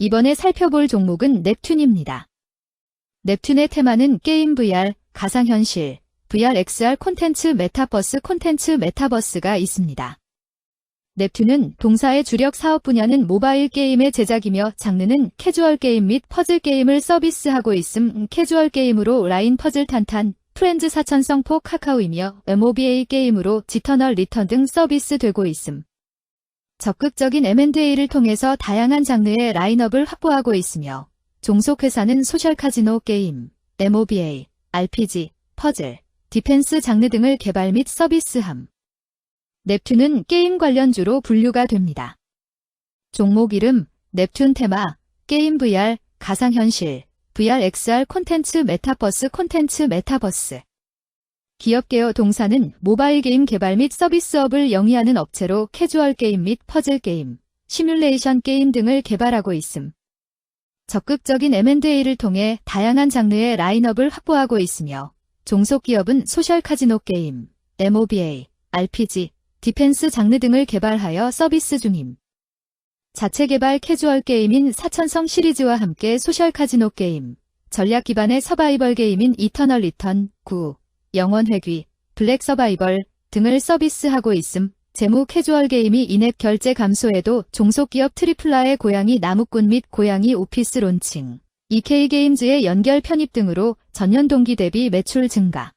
이번에 살펴볼 종목은 넵튠입니다. 넵튠의 테마는 게임 VR, 가상현실, VR XR 콘텐츠 메타버스가 있습니다. 넵튠은 동사의 주력 사업 분야는 모바일 게임의 제작이며 장르는 캐주얼 게임 및 퍼즐 게임을 서비스하고 있음. 캐주얼 게임으로 라인 퍼즐 탄탄, 프렌즈 4000성포 카카오이며 MOBA 게임으로 지터널 리턴 등 서비스되고 있음. 적극적인 M&A를 통해서 다양한 장르의 라인업을 확보하고 있으며 종속회사는 소셜 카지노 게임, MOBA, RPG, 퍼즐, 디펜스 장르 등을 개발 및 서비스함. 넵튠은 게임 관련주로 분류가 됩니다. 종목 이름, 넵튠 테마, 게임 VR, 가상현실, VR XR 콘텐츠 메타버스. 기업 개요 동사는 모바일 게임 개발 및 서비스업을 영위하는 업체로 캐주얼 게임 및 퍼즐 게임, 시뮬레이션 게임 등을 개발하고 있음. 적극적인 M&A를 통해 다양한 장르의 라인업을 확보하고 있으며 종속기업은 소셜 카지노 게임, MOBA, RPG, 디펜스 장르 등을 개발하여 서비스 중임. 자체 개발 캐주얼 게임인 4000성 시리즈와 함께 소셜 카지노 게임, 전략 기반의 서바이벌 게임인 이터널 리턴, 9, 영원 회귀, 블랙 서바이벌 등을 서비스하고 있음. 재무 캐주얼 게임이 인앱 결제 감소에도 종속기업 트리플라의 고양이 나무꾼 및 고양이 오피스 론칭, EK게임즈의 연결 편입 등으로 전년 동기 대비 매출 증가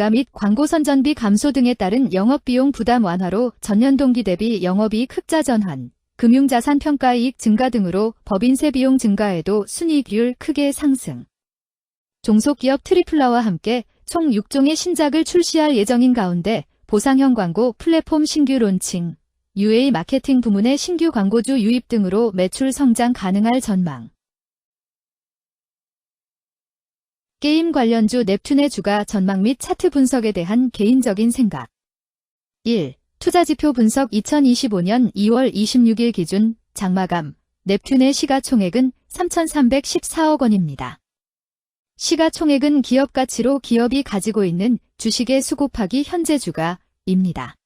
및 광고 선전비 감소 등에 따른 영업비용 부담 완화로 전년 동기 대비 영업이익 흑자 전환, 금융자산 평가이익 증가 등으로 법인세 비용 증가에도 순이익률 크게 상승. 종속기업 트리플라와 함께 총 6종의 신작을 출시할 예정인 가운데 보상형 광고 플랫폼 신규 론칭, UA 마케팅 부문의 신규 광고주 유입 등으로 매출 성장 가능할 전망. 게임 관련주 넵튠의 주가 전망 및 차트 분석에 대한 개인적인 생각. 1. 투자지표 분석 2025년 2월 26일 기준 장마감 넵튠의 시가총액은 3,314억 원입니다. 시가총액은 기업가치로 기업이 가지고 있는 주식의 수 곱하기 현재 주가입니다.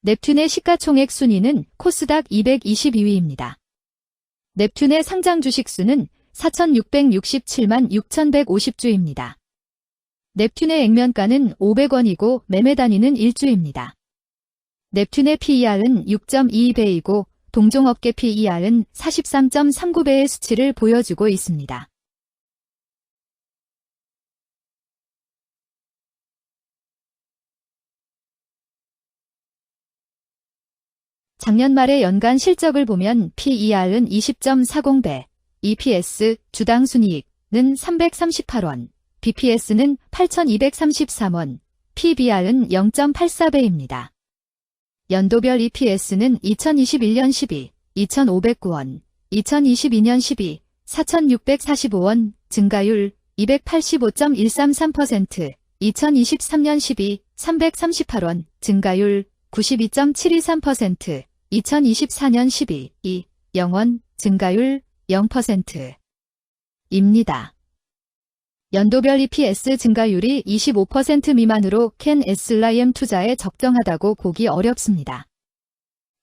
넵튠의 시가총액 순위는 코스닥 222위입니다. 넵튠의 상장 주식 수는 4,667만 6,150주입니다. 넵튠의 액면가는 500원이고 매매 단위는 1주입니다. 넵튠의 PER은 6.22배이고 동종업계 PER은 43.39배의 수치를 보여주고 있습니다. 작년 말의 연간 실적을 보면 PER은 20.40배, EPS, 주당 순이익은 338원, BPS는 8,233원, PBR은 0.84배입니다. 연도별 EPS는 2021년 12, 2,509원, 2022년 12, 4,645원, 증가율 285.133%, 2023년 12, 338원, 증가율 92.723%, 2024년 12, 0원, 증가율 0%입니다. 연도별 EPS 증가율이 25% 미만으로 캔 SLIM 투자에 적정하다고 보기 어렵습니다.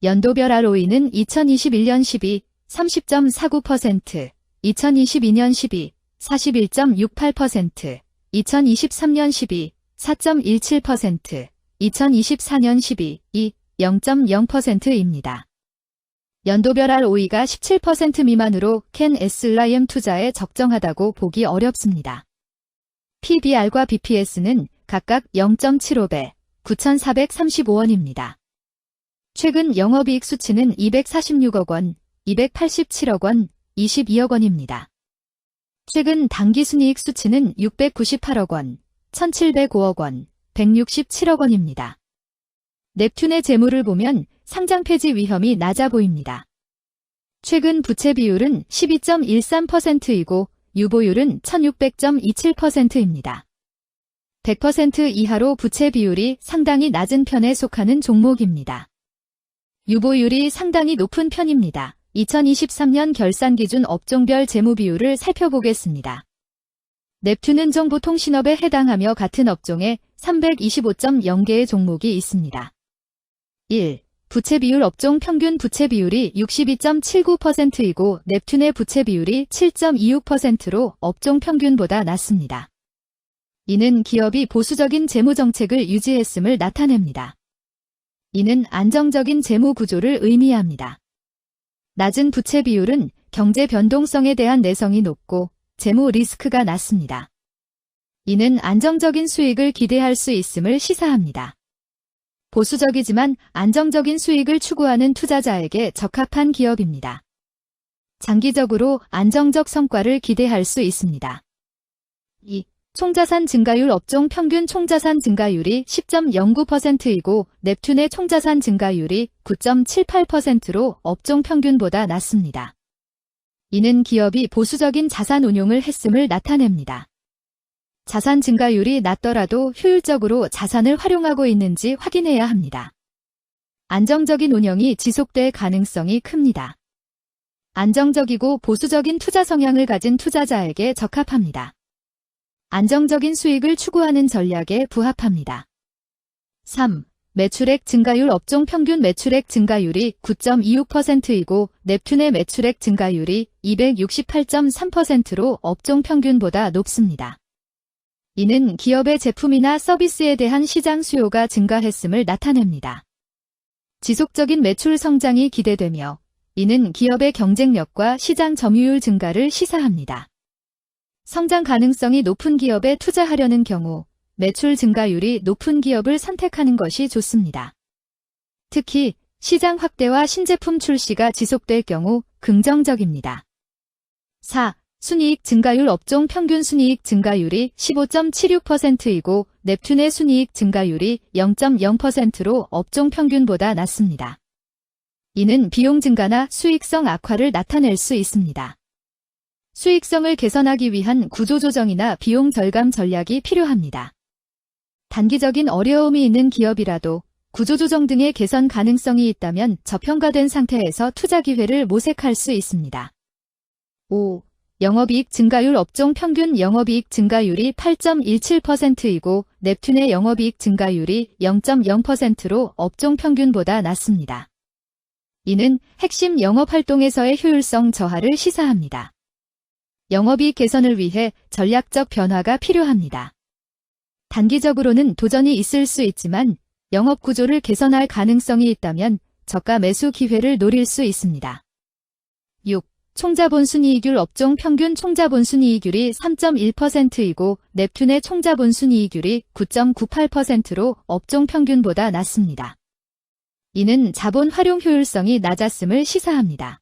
연도별 ROE는 2021년 12, 30.49%, 2022년 12, 41.68%, 2023년 12, 4.17%, 2024년 12, 0.0%입니다. 연도별 ROE가 17% 미만으로 캔 SLIM 투자에 적정하다고 보기 어렵습니다. PBR과 BPS는 각각 0.75배, 9,435원입니다. 최근 영업이익 수치는 246억 원, 287억 원, 22억 원입니다. 최근 당기순이익 수치는 698억 원, 1,705억 원, 167억 원입니다. 넵튠의 재물을 보면 상장 폐지 위험이 낮아 보입니다. 최근 부채 비율은 12.13%이고 유보율은 1,600.27%입니다. 100% 이하로 부채 비율이 상당히 낮은 편에 속하는 종목입니다. 유보율이 상당히 높은 편입니다. 2023년 결산 기준 업종별 재무 비율을 살펴보겠습니다. 넵튠은 정보통신업에 해당하며 같은 업종에 325.0개의 종목이 있습니다. 1. 부채 비율 업종 평균 부채 비율이 62.79%이고 넵튠의 부채 비율이 7.26%로 업종 평균보다 낮습니다. 이는 기업이 보수적인 재무 정책을 유지했음을 나타냅니다. 이는 안정적인 재무 구조를 의미합니다. 낮은 부채 비율은 경제 변동성에 대한 내성이 높고 재무 리스크가 낮습니다. 이는 안정적인 수익을 기대할 수 있음을 시사합니다. 보수적이지만 안정적인 수익을 추구하는 투자자에게 적합한 기업입니다. 장기적으로 안정적 성과를 기대할 수 있습니다. 2. 총자산 증가율 업종 평균 총자산 증가율이 10.09%이고 넵튠의 총자산 증가율이 9.78%로 업종 평균보다 낮습니다. 이는 기업이 보수적인 자산 운용을 했음을 나타냅니다. 자산 증가율이 낮더라도 효율적으로 자산을 활용하고 있는지 확인해야 합니다. 안정적인 운영이 지속될 가능성이 큽니다. 안정적이고 보수적인 투자 성향을 가진 투자자에게 적합합니다. 안정적인 수익을 추구하는 전략에 부합합니다. 3. 매출액 증가율 업종 평균 매출액 증가율이 9.26%이고 넵튠의 매출액 증가율이 268.3%로 업종 평균보다 높습니다. 이는 기업의 제품이나 서비스에 대한 시장 수요가 증가했음을 나타냅니다. 지속적인 매출 성장이 기대되며 이는 기업의 경쟁력과 시장 점유율 증가를 시사합니다. 성장 가능성이 높은 기업에 투자하려는 경우 매출 증가율이 높은 기업을 선택하는 것이 좋습니다. 특히 시장 확대와 신제품 출시가 지속될 경우 긍정적입니다. 4. 순이익 증가율 업종 평균 순이익 증가율이 15.76%이고 넵튠의 순이익 증가율이 0.0%로 업종 평균보다 낮습니다. 이는 비용 증가나 수익성 악화를 나타낼 수 있습니다. 수익성을 개선하기 위한 구조조정이나 비용 절감 전략이 필요합니다. 단기적인 어려움이 있는 기업이라도 구조조정 등의 개선 가능성이 있다면 저평가된 상태에서 투자 기회를 모색할 수 있습니다. 5. 영업이익 증가율 업종 평균 영업이익 증가율이 8.17%이고 넵튠의 영업이익 증가율이 0.0%로 업종 평균보다 낮습니다. 이는 핵심 영업활동에서의 효율성 저하를 시사합니다. 영업이익 개선을 위해 전략적 변화가 필요합니다. 단기적으로는 도전이 있을 수 있지만 영업 구조를 개선할 가능성이 있다면 저가 매수 기회를 노릴 수 있습니다. 6. 총자본 순이익률 업종 평균 총자본 순이익률이 3.1%이고 넵튠의 총자본 순이익률이 9.98%로 업종 평균보다 낮습니다. 이는 자본 활용 효율성이 낮았음을 시사합니다.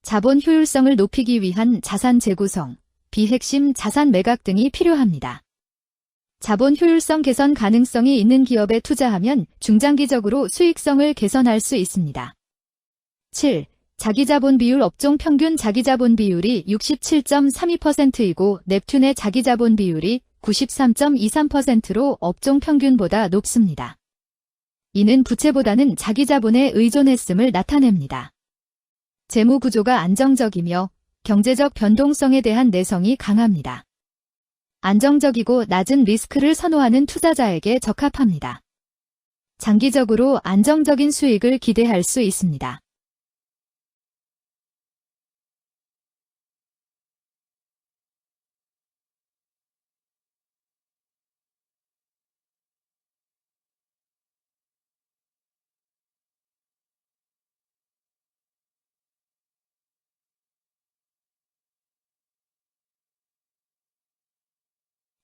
자본 효율성을 높이기 위한 자산 재구성, 비핵심 자산 매각 등이 필요합니다. 자본 효율성 개선 가능성이 있는 기업에 투자하면 중장기적으로 수익성을 개선할 수 있습니다. 7. 자기자본 비율 업종 평균 자기자본 비율이 67.32%이고 넵튠의 자기자본 비율이 93.23%로 업종 평균보다 높습니다. 이는 부채보다는 자기자본에 의존했음을 나타냅니다. 재무 구조가 안정적이며 경제적 변동성에 대한 내성이 강합니다. 안정적이고 낮은 리스크를 선호하는 투자자에게 적합합니다. 장기적으로 안정적인 수익을 기대할 수 있습니다.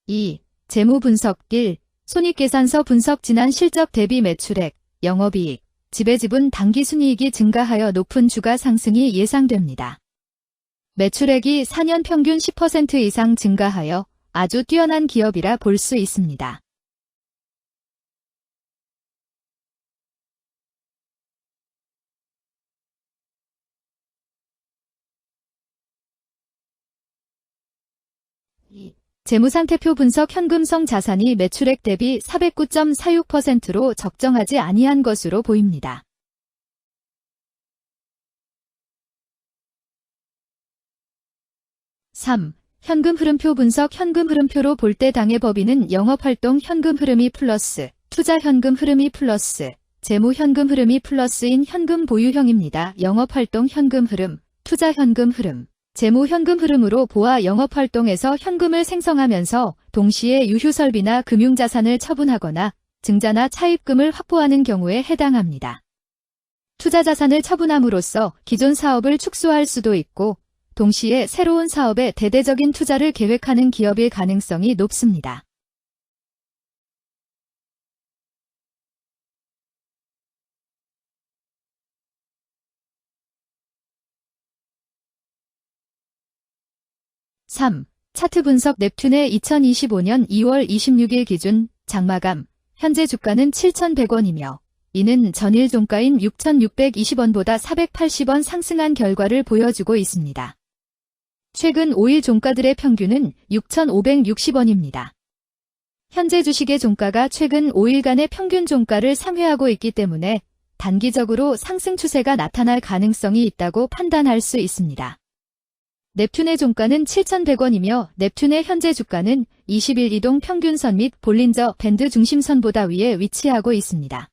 (2) 재무 분석 1. 손익계산서 분석 지난 실적 대비 매출액, 영업이익, 지배지분 당기순이익이 증가하여 높은 주가 상승이 예상됩니다. 매출액이 4년 평균 10% 이상 증가하여 아주 뛰어난 기업이라 볼 수 있습니다. 재무상태표 분석 현금성 자산이 매출액 대비 409.46%로 적정하지 아니한 것으로 보입니다. (3) 현금 흐름표 분석 현금 흐름표로 볼 때 당해 법인은 영업활동 현금 흐름이 플러스, 투자 현금 흐름이 플러스, 재무 현금 흐름이 플러스인 현금 보유형입니다. 영업활동 현금 흐름, 투자 현금 흐름. 재무 현금 흐름으로 보아 영업활동에서 현금을 생성하면서 동시에 유휴설비나 금융자산을 처분하거나 증자나 차입금을 확보하는 경우에 해당합니다. 투자자산을 처분함으로써 기존 사업을 축소할 수도 있고 동시에 새로운 사업에 대대적인 투자를 계획하는 기업일 가능성이 높습니다. (3) 차트 분석 넵튠의 2025년 2월 26일 기준 장마감 현재 주가는 7,100원이며 이는 전일 종가인 6,620원보다 480원 상승한 결과를 보여주고 있습니다. 최근 5일 종가들의 평균은 6,560원입니다. 현재 주식의 종가가 최근 5일간의 평균 종가를 상회하고 있기 때문에 단기적으로 상승 추세가 나타날 가능성이 있다고 판단할 수 있습니다. 넵튠의 종가는 7,100원이며 넵튠의 현재 주가는 20일 이동 평균선 및 볼린저 밴드 중심선보다 위에 위치하고 있습니다.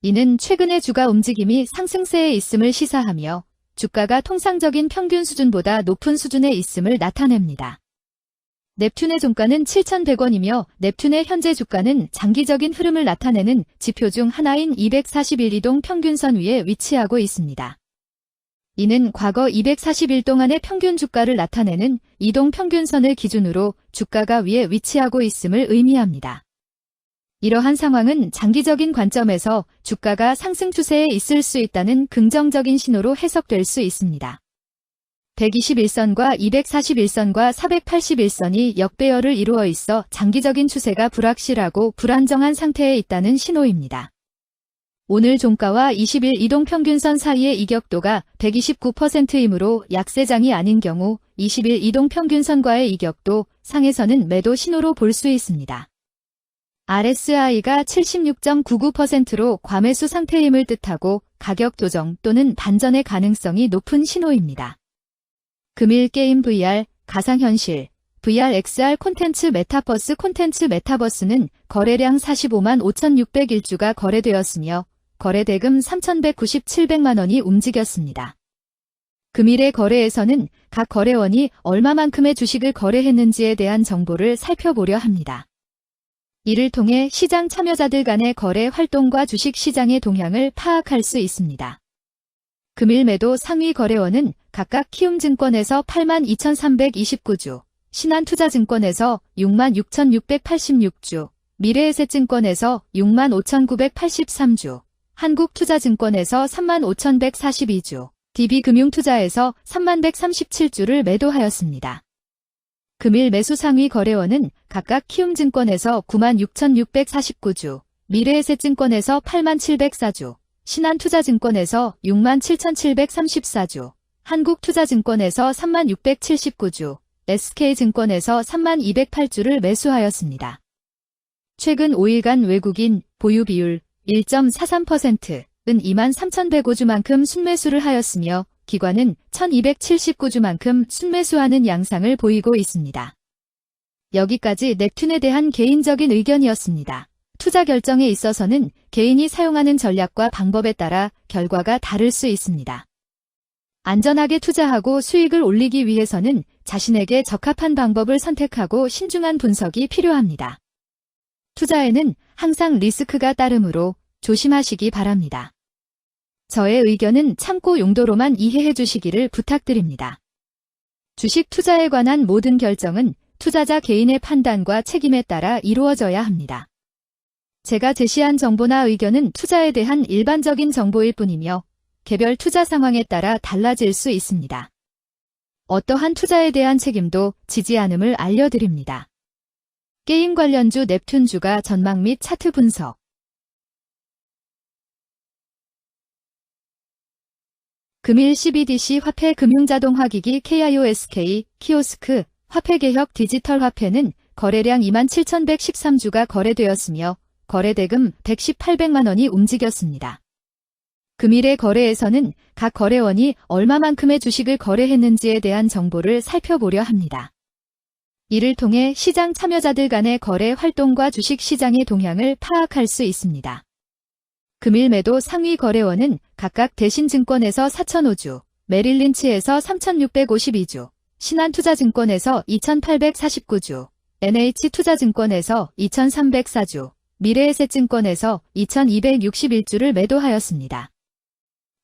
이는 최근의 주가 움직임이 상승세에 있음을 시사하며 주가가 통상적인 평균 수준보다 높은 수준에 있음을 나타냅니다. 넵튠의 종가는 7,100원이며 넵튠의 현재 주가는 장기적인 흐름을 나타내는 지표 중 하나인 241 이동 평균선 위에 위치하고 있습니다. 이는 과거 240일 동안의 평균 주가를 나타내는 이동 평균선을 기준으로 주가가 위에 위치하고 있음을 의미합니다. 이러한 상황은 장기적인 관점에서 주가가 상승 추세에 있을 수 있다는 긍정적인 신호로 해석될 수 있습니다. 121선과 241선과 481선이 역배열을 이루어 있어 장기적인 추세가 불확실하고 불안정한 상태에 있다는 신호입니다. 오늘 종가와 20일 이동평균선 사이의 이격도가 129%이므로 약세장이 아닌 경우 20일 이동평균선과의 이격도 상에서는 매도 신호로 볼 수 있습니다. RSI가 76.99%로 과매수 상태임을 뜻하고 가격 조정 또는 반전의 가능성이 높은 신호입니다. 금일 게임 VR, 가상현실, VR XR 콘텐츠 메타버스는 거래량 45만 5,601주가 거래되었으며 거래 대금 3,197백만 원이 움직였습니다. 금일의 거래에서는 각 거래원이 얼마만큼의 주식을 거래했는지에 대한 정보를 살펴보려 합니다. 이를 통해 시장 참여자들 간의 거래 활동과 주식 시장의 동향을 파악할 수 있습니다. 금일 매도 상위 거래원은 각각 키움증권에서 82,329주, 신한투자증권에서 66,686주, 미래에셋증권에서 65,983주, 한국투자증권에서 35,142주, DB금융투자에서 31,137주를 매도하였습니다. 금일 매수 상위 거래원은 각각 키움증권에서 96,649주, 미래에셋증권에서 87,004주, 신한투자증권에서 67,734주, 한국투자증권에서 36,679주, SK증권에서 32,208주를 매수하였습니다. 최근 5일간 외국인 보유 비율 1.43%은 23,105주만큼 순매수를 하였으며 기관은 1,279주만큼 순매수하는 양상을 보이고 있습니다. 여기까지 넵튠에 대한 개인적인 의견이었습니다. 투자 결정에 있어서는 개인이 사용하는 전략과 방법에 따라 결과가 다를 수 있습니다. 안전하게 투자하고 수익을 올리기 위해서는 자신에게 적합한 방법을 선택하고 신중한 분석이 필요합니다. 투자에는 항상 리스크가 따르므로 조심하시기 바랍니다. 저의 의견은 참고 용도로만 이해해 주시기를 부탁드립니다. 주식 투자에 관한 모든 결정은 투자자 개인의 판단과 책임에 따라 이루어져야 합니다. 제가 제시한 정보나 의견은 투자에 대한 일반적인 정보일 뿐이며 개별 투자 상황에 따라 달라질 수 있습니다. 어떠한 투자에 대한 책임도 지지 않음을 알려드립니다. 게임 관련주 넵튠 주가 전망 및 차트 분석. 금일 CBDC 화폐 금융자동화기기 KIOSK 키오스크 화폐개혁 디지털 화폐는 거래량 27,113주가 거래되었으며 거래대금 118백만 원이 움직였습니다. 금일의 거래에서는 각 거래원이 얼마만큼의 주식을 거래했는지에 대한 정보를 살펴보려 합니다. 이를 통해 시장 참여자들 간의 거래 활동과 주식 시장의 동향을 파악할 수 있습니다. 금일 매도 상위 거래원은 각각 대신증권에서 4,005주, 메릴린치에서 3,652주, 신한투자증권에서 2,849주, NH투자증권에서 2,304주, 미래에셋증권에서 2,261주를 매도하였습니다.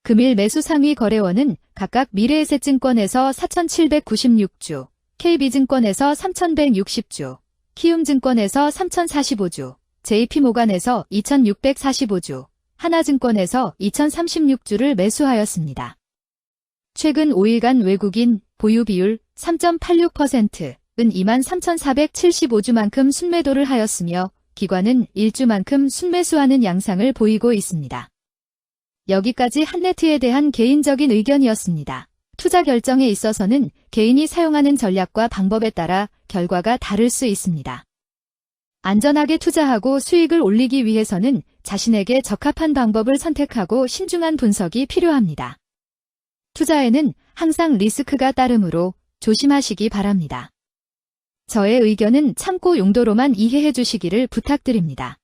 금일 매수 상위 거래원은 각각 미래에셋증권에서 4,796주, KB증권에서 3,160주, 키움증권에서 3,045주, JP모간에서 2,645주, 하나증권에서 2,036주를 매수하였습니다. 최근 5일간 외국인 보유 비율 3.86%은 23,475주만큼 순매도를 하였으며 기관은 일주만큼 순매수하는 양상을 보이고 있습니다. 여기까지 한네트에 대한 개인적인 의견이었습니다. 투자 결정에 있어서는 개인이 사용하는 전략과 방법에 따라 결과가 다를 수 있습니다. 안전하게 투자하고 수익을 올리기 위해서는 자신에게 적합한 방법을 선택하고 신중한 분석이 필요합니다. 투자에는 항상 리스크가 따르므로 조심하시기 바랍니다. 저의 의견은 참고 용도로만 이해해 주시기를 부탁드립니다.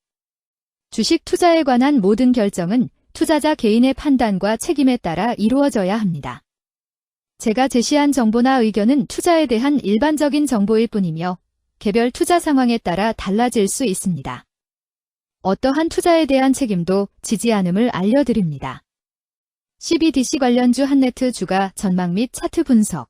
주식 투자에 관한 모든 결정은 투자자 개인의 판단과 책임에 따라 이루어져야 합니다. 제가 제시한 정보나 의견은 투자에 대한 일반적인 정보일 뿐이며 개별 투자 상황에 따라 달라질 수 있습니다. 어떠한 투자에 대한 책임도 지지 않음을 알려드립니다. CBDC 관련주 한네트 주가 전망 및 차트 분석